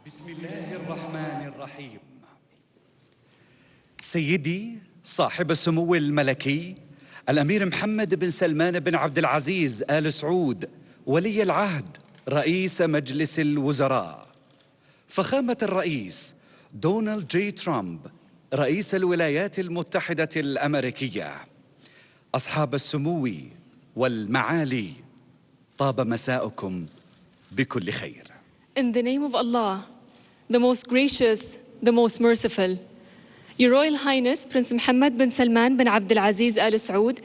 بسم الله الرحمن الرحيم. سيدي صاحب السمو الملكي الأمير محمد بن سلمان بن عبد العزيز آل سعود ولي العهد رئيس مجلس الوزراء، فخامة الرئيس دونالد جي ترامب رئيس الولايات المتحدة الأمريكية، أصحاب السمو والمعالي، طاب مساؤكم بكل خير. In the name of Allah, the most gracious, the most merciful, Your Royal Highness Prince Mohammed bin Salman bin Abdul Aziz Al Saud,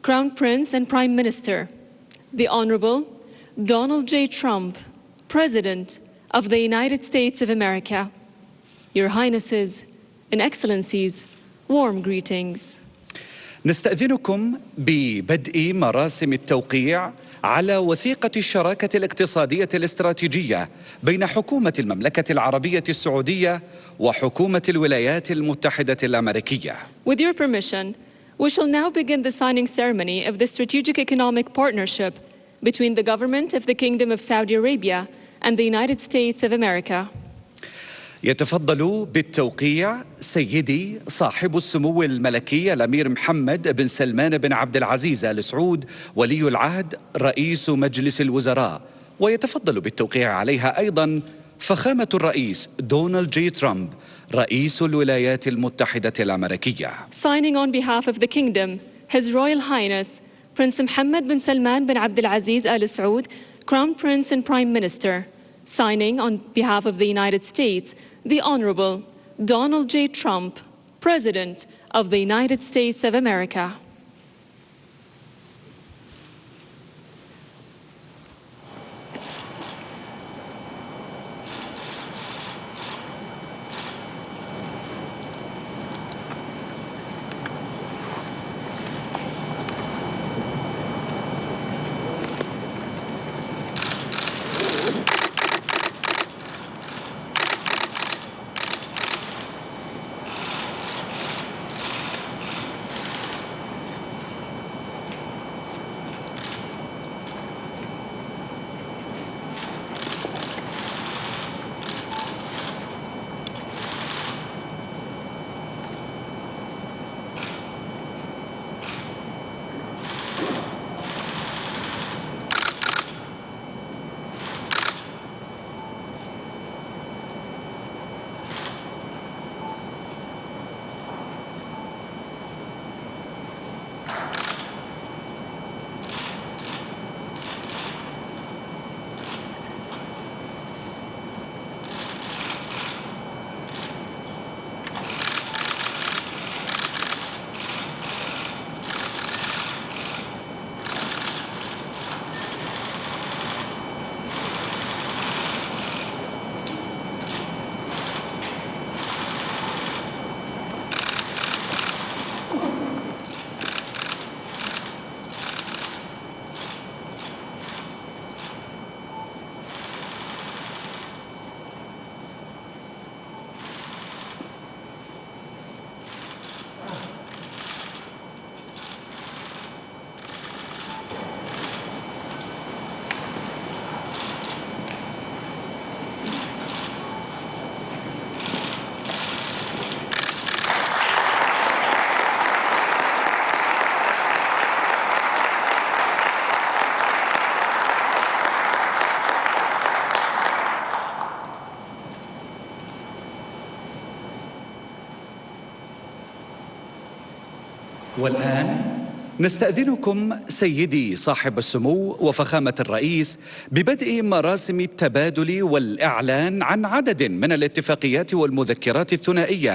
Crown Prince and Prime Minister, the Honorable Donald J. Trump, President of the United States of America, Your Highnesses and Excellencies, warm greetings. نستأذنكم ببدء مراسم التوقيع على وثيقة الشراكة الاقتصادية الاستراتيجية بين حكومة المملكة العربية السعودية وحكومة الولايات المتحدة الأمريكية. With your permission, we shall now begin the signing ceremony of the strategic economic partnership between the government of the Kingdom of Saudi Arabia and the United States of America. يتفضل بالتوقيع سيدي صاحب السمو الملكي الأمير محمد بن سلمان بن عبد العزيز آل سعود ولي العهد رئيس مجلس الوزراء، ويتفضل بالتوقيع عليها أيضا فخامة الرئيس دونالد جي ترامب رئيس الولايات المتحدة الأمريكية. Signing on behalf of the Kingdom, His Royal Highness Prince Mohammed bin Salman bin Abdul Aziz Al Saud, Crown Prince and Prime Minister. Signing on behalf of the United States, the Honorable Donald J. Trump, President of the United States of America. والآن نستأذنكم سيدي صاحب السمو وفخامة الرئيس ببدء مراسم التبادل والإعلان عن عدد من الاتفاقيات والمذكرات الثنائية